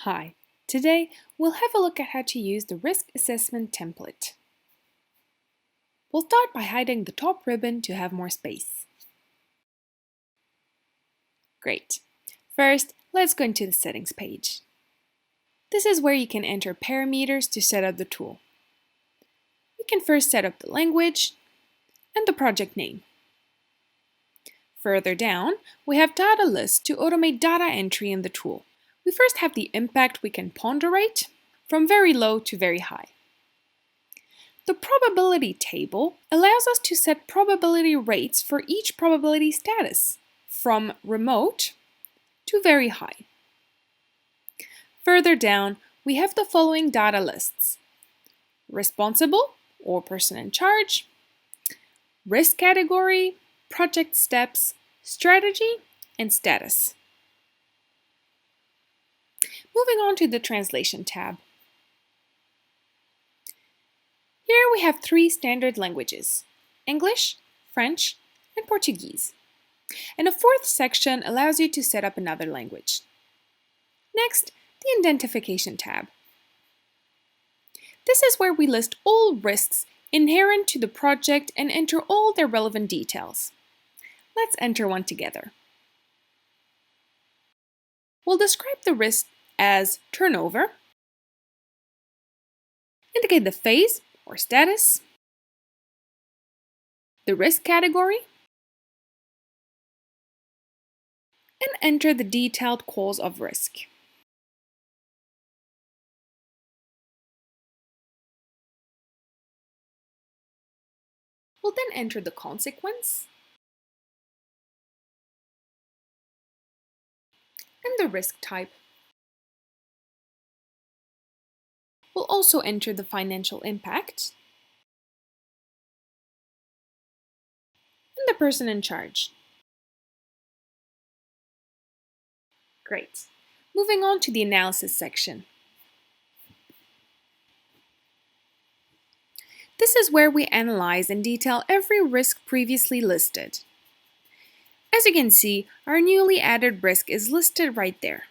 Hi, today we'll have a look at how to use the risk assessment template. We'll start by hiding the top ribbon to have more space. Great. First, let's go into the settings page. This is where you can enter parameters to set up the tool. You can first set up the language and the project name. Further down, we have data lists to automate data entry in the tool. We first have the impact we can ponderate from very low to very high. The probability table allows us to set probability rates for each probability status, from remote to very high. Further down, we have the following data lists: responsible or person in charge, risk category, project steps, strategy, and status. Moving on to the translation tab. Here we have 3 standard languages: English, French, and Portuguese. And a 4th section allows you to set up another language. Next, the identification tab. This is where we list all risks inherent to the project and enter all their relevant details. Let's enter one together. We'll describe the risk as turnover, indicate the phase or status, the risk category, and enter the detailed cause of risk. We'll then enter the consequence and the risk type. We'll also enter the financial impact and the person in charge. Great. Moving on to the analysis section. This is where we analyze and detail every risk previously listed. As you can see, our newly added risk is listed right there.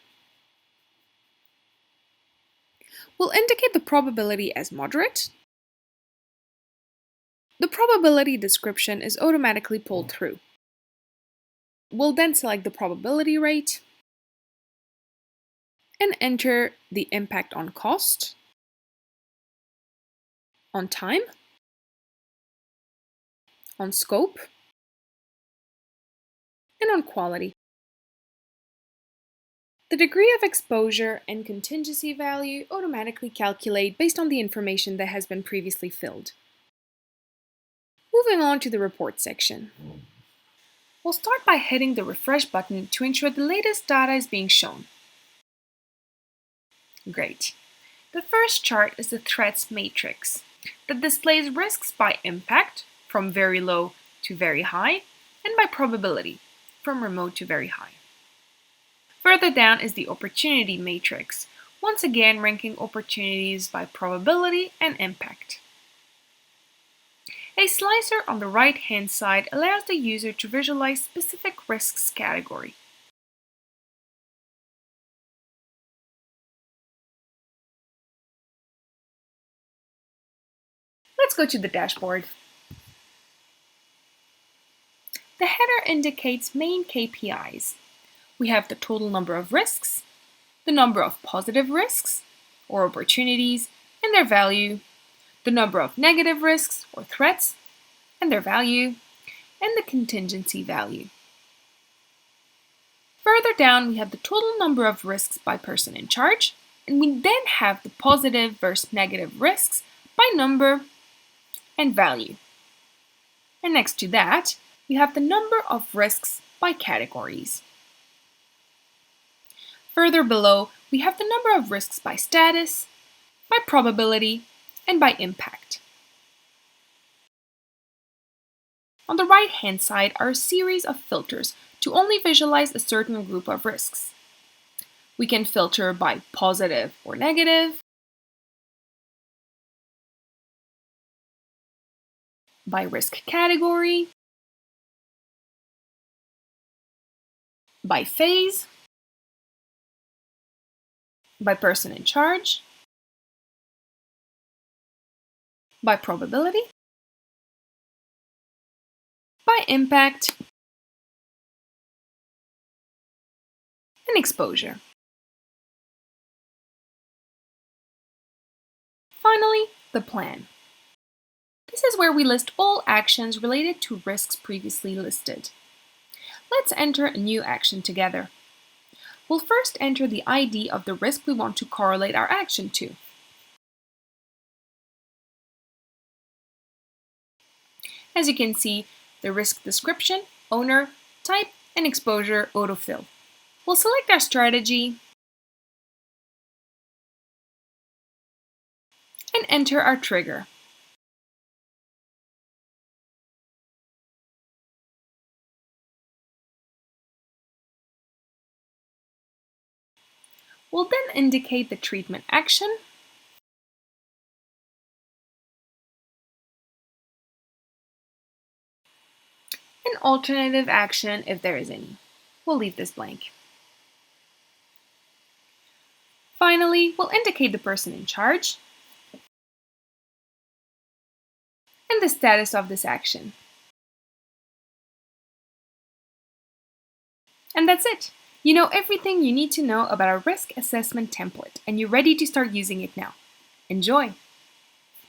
We'll indicate the probability as moderate. The probability description is automatically pulled through. We'll then select the probability rate and enter the impact on cost, on time, on scope, and on quality. The degree of exposure and contingency value automatically calculate based on the information that has been previously filled. Moving on to the report section. We'll start by hitting the refresh button to ensure the latest data is being shown. Great. The first chart is the threats matrix that displays risks by impact, from very low to very high, and by probability, from remote to very high. Further down is the opportunity matrix, once again ranking opportunities by probability and impact. A slicer on the right-hand side allows the user to visualize specific risks category. Let's go to the dashboard. The header indicates main KPIs. We have the total number of risks, the number of positive risks or opportunities and their value, the number of negative risks or threats and their value, and the contingency value. Further down, we have the total number of risks by person in charge, and we then have the positive versus negative risks by number and value. And next to that, we have the number of risks by categories. Further below, we have the number of risks by status, by probability, and by impact. On the right-hand side are a series of filters to only visualize a certain group of risks. We can filter by positive or negative, by risk category, by phase, by person in charge, by probability, by impact, and exposure. Finally, the plan. This is where we list all actions related to risks previously listed. Let's enter a new action together. We'll first enter the ID of the risk we want to correlate our action to. As you can see, the risk description, owner, type, and exposure autofill. We'll select our strategy and enter our trigger. We'll then indicate the treatment action and alternative action if there is any. We'll leave this blank. Finally, we'll indicate the person in charge and the status of this action. And that's it. You know everything you need to know about our risk assessment template, and you're ready to start using it now. Enjoy!